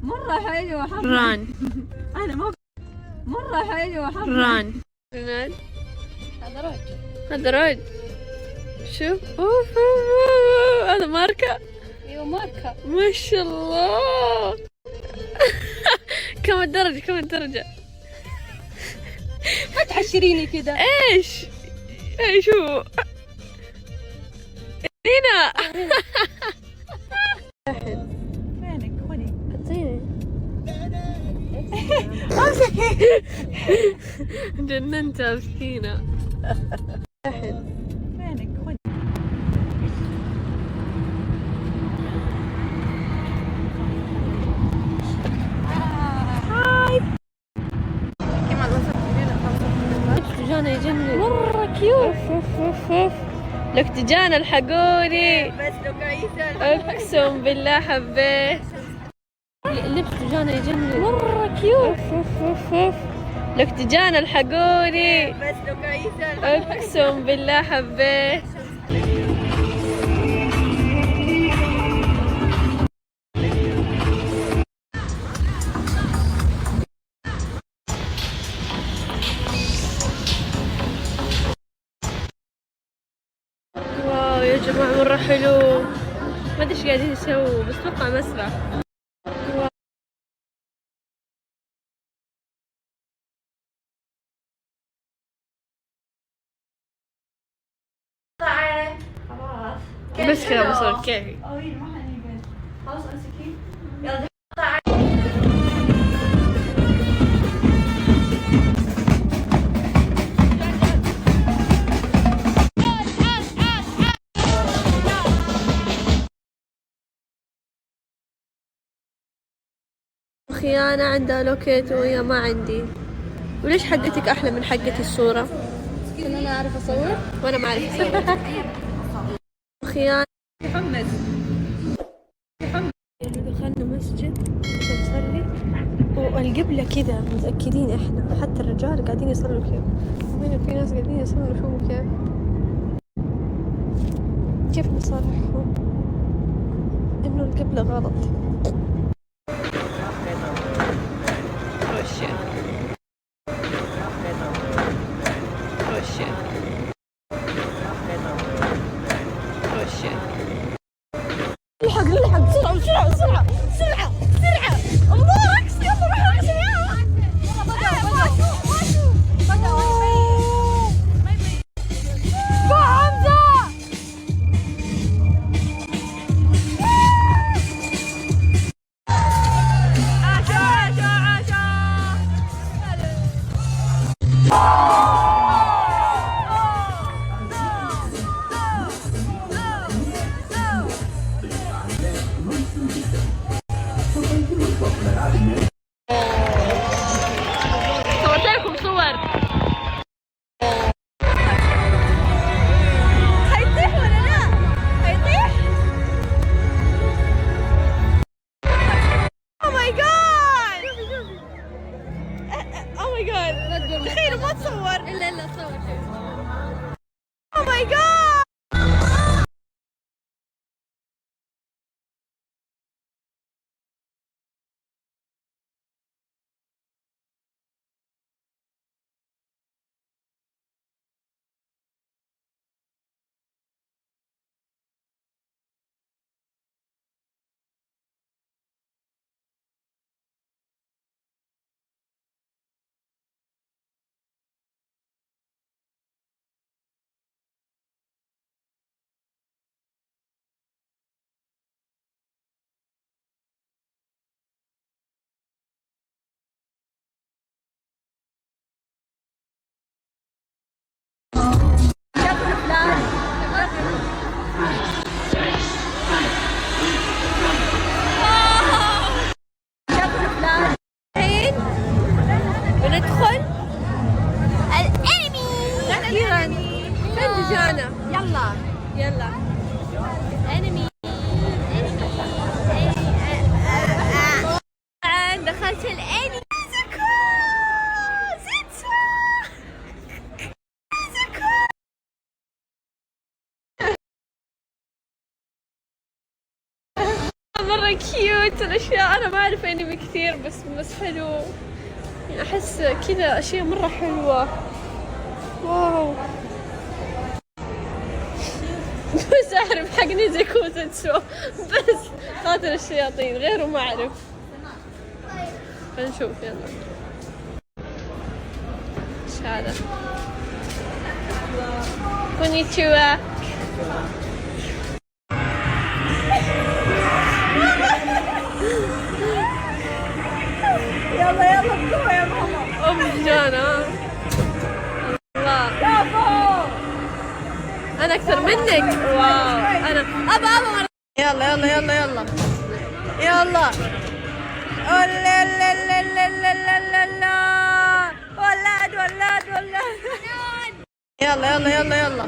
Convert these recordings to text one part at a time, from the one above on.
مرة حلوة حرام. ران أنا ما مرة حلوة حرام. ران رناد. هذا رجل. هذا رجل. شوف أوف هذا ماركة. ايوه ماركة. ما شاء الله. كم الدرجة كم الدرجة؟ ما تعشريني كذا. ايش هو؟ هنا. فينك خذي. اعطيني. امسكي. جننت مسكينة. فينك خذي. تجانا يجنن مرة كيوت. لك تجانا الحقوني. بس لو كويسة. اقسم بالله حبيت. اللبس تجانا يجنن مرة كيوت. لك تجانا الحقوني. بس لو كويسة. اقسم بالله حبيت. واو يا جماعة مرة حلو. ما ادري ايش قاعدين يسووا بس اتوقع مسرح. بس كذا بصور كيفي. خلاص امسكي. يلا. أخي أنا عندها لوكيت وهي ما عندي. وليش حقتك أحلى من حقتي الصورة؟ إن أنا أعرف أصور. وأنا ما أعرف أصور. أخي أنا محمد. دخلنا مسجد نصلي والقبلة كذا متأكدين إحنا حتى الرجال قاعدين يصلوا كيف. وين في ناس قاعدين يصلوا شو كيف نصالحهم إنه القبلة غلط. الحق بسرعة بسرعة. الله رقص يلا روح رقص يلا. مرة كيوت الأشياء. أنا ما أعرف أنمي كثير بس حلو يعني، أحس كذا أشياء مرة حلوة. واو. بس أعرف حق نيزكو تتسو بس قاتل الشياطين، غيره ما أعرف. خلينا نشوف يلا. إيش هذا؟ كونيتشوا. يلا بقوة يا ماما. أم جانا. الله. أنا أكثر منك. واو. أنا أبا مرة. يلا يلا يلا يلا يلا. ولا لا لا لا لا لا لا. ولاد ولاد ولاد. يلا يلا يلا يلا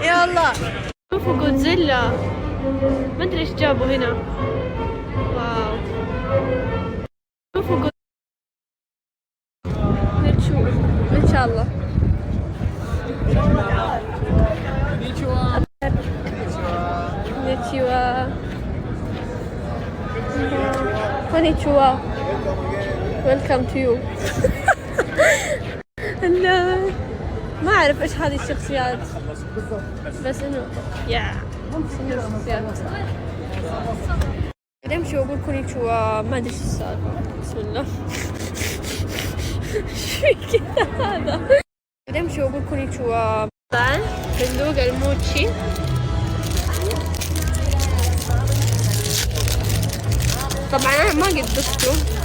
يلا. شوفوا جودزيلا، ما أدري إيش جابوا هنا. واو. شوفوا نشوف إن شاء الله. كونيتشوا. كونيتشوا. ويلكم تو يو. ما أعرف إيش هذه الشخصيات بس إنه شخصيات. أمشي وأقول كونيتشوا، ما أدري إيش السالفة. بسم الله. شو كذا هذا؟ أمشي وأقول كونيتشوا. طبعا صندوق الموتشي. طبعا أنا ما قد ضفته.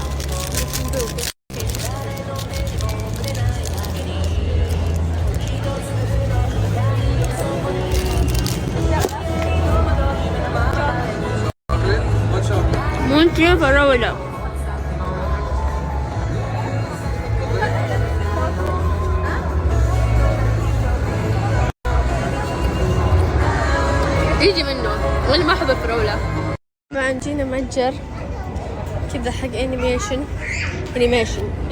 مونتي فراولة. يجي منه وانا ما احب الفراولة. طبعا جينا متجر كذا حق انيميشن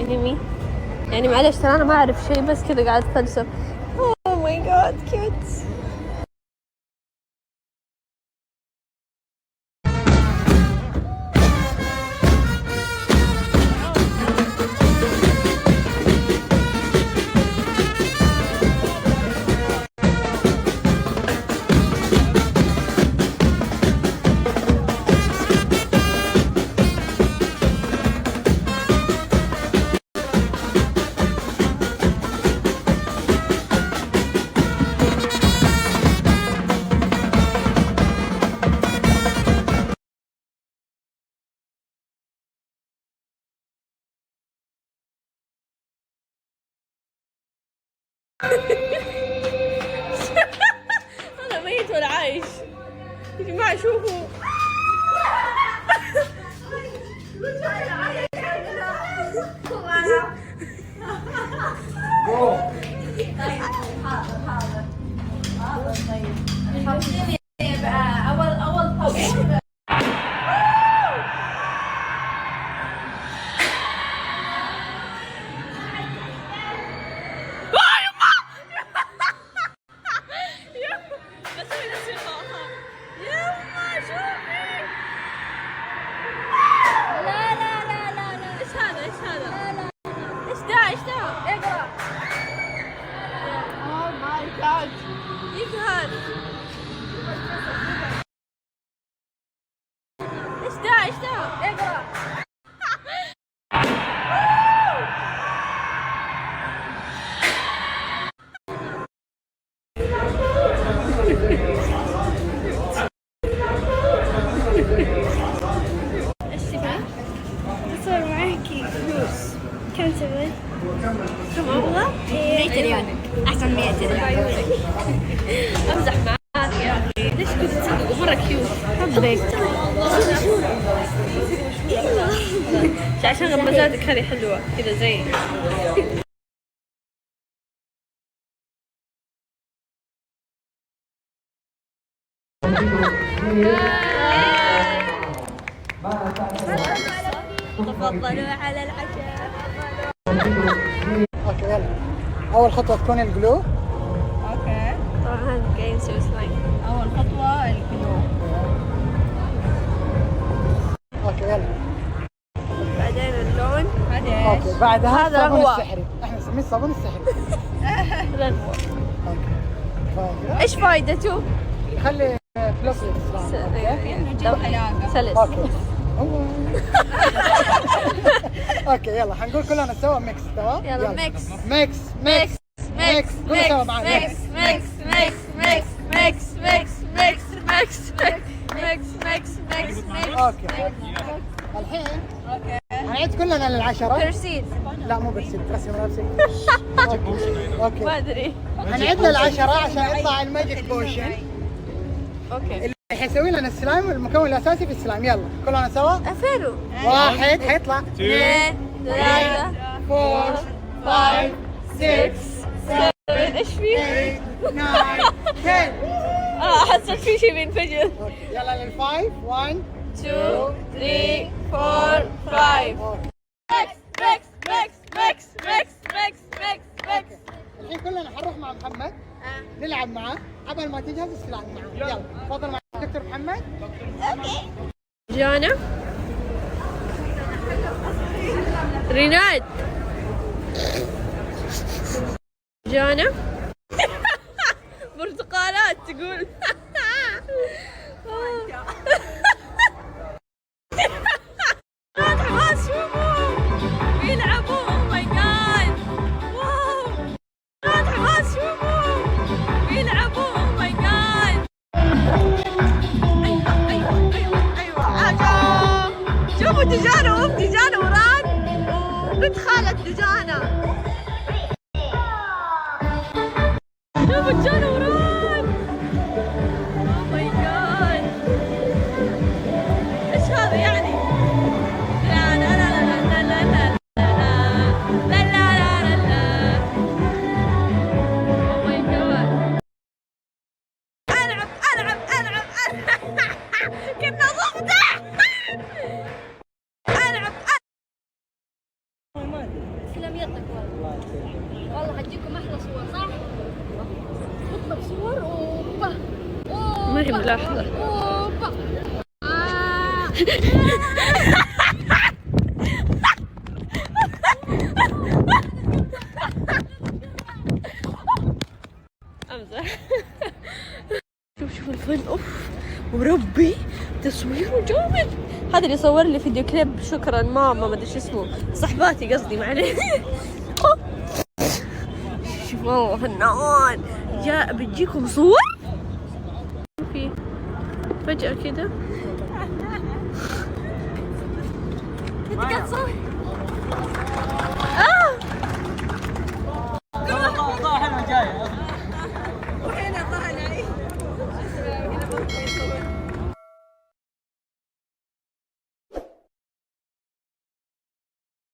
انمي يعني. معلش ترى انا ما اعرف شيء بس كذا قاعد اتفلسف. اوه ماي جاد كيوت. أنا ميت ولا عايش يا جماعة شوفوا. ايش ده؟ اقرا. ايش تبغى؟ اصور معاكي فلوس. كم تبغى؟ كم ابغى؟ 100 ريال. احسن 100 ريال. امزح معاك يا اخي. ليش كنت تصدق مرة كيوت؟ حبك. عشان غمزاتك هذه حلوة كذا زي تفضلوا على العشاء. اوكي يلا. اول خطوه تكون الجلو. اوكي. طبعا هذا قاعد نسوي سلايم. اول خطوة الجلو. بعدها هذا الصابون هو. السحري، احنا نسميه الصابون السحري. رغوة. اوكي. ايش فائدته؟ خلي فلوسي سلس. اوكي. اوكي يلا حنقول كلنا سوا ميكس. تمام يلا ميكس ميكس ميكس ميكس كلنا سوا معنا. ميكس ميكس ميكس ميكس ميكس ميكس ميكس ميكس ميكس ميكس ميكس ميكس. اوكي الحين حنعد كلنا للعشرة. بيرسيد. لا مو برسيد، رسم نفسك. اوكي ما ادري. حنعد للعشرة عشان يطلع الماجيك بوشن اوكي. اللي حيسوي لنا السلايم، المكون الاساسي في السلايم. يلا كلنا سوا. افيرو. واحد حيطلع 2 3 4 5 6 7. ايش فيه؟ 8 9 10. حسيت في شيء بينفجر. يلا للفايف 1 2 3 4 5. ميكس ميكس ميكس ميكس ميكس ميكس ميكس ميكس. الحين كلنا حنروح مع محمد نلعب معاه قبل ما تجهز السلايم معاه. يلا تفضل مع دكتور محمد. جانا ريناد جانا برتقالات تقول. حماس شوفوا بيلعبوا. اوه ماي جاد واو. حماس شوفوا بيلعبوا. اوه ماي جاد. ايوه شوفوا دجانة وام دجانة وران وبنت خالة دجانة. شوفوا دجانة وران. اوه ماي جاد ايش هذا يعني؟ لا لا لا لا لا لا لا لا لا لا لا لا. اوه ماي جاد. العب كنا ضفدع. العب سلام يدك والله حجيكم احلى صور صح؟ اطلب صور. اوبا ما هي ملاحظة. اوبا امزح. شوف الفن. اوف وربي تصويره جامد. هذا اللي صور لي فيديو كليب. شكرا ماما ما ادري شو اسمه، صحباتي قصدي معليش. شوف والله فنان. جاء بتجيكم صور في فجأة كده. انت قاعد تصور. حلوة جاية.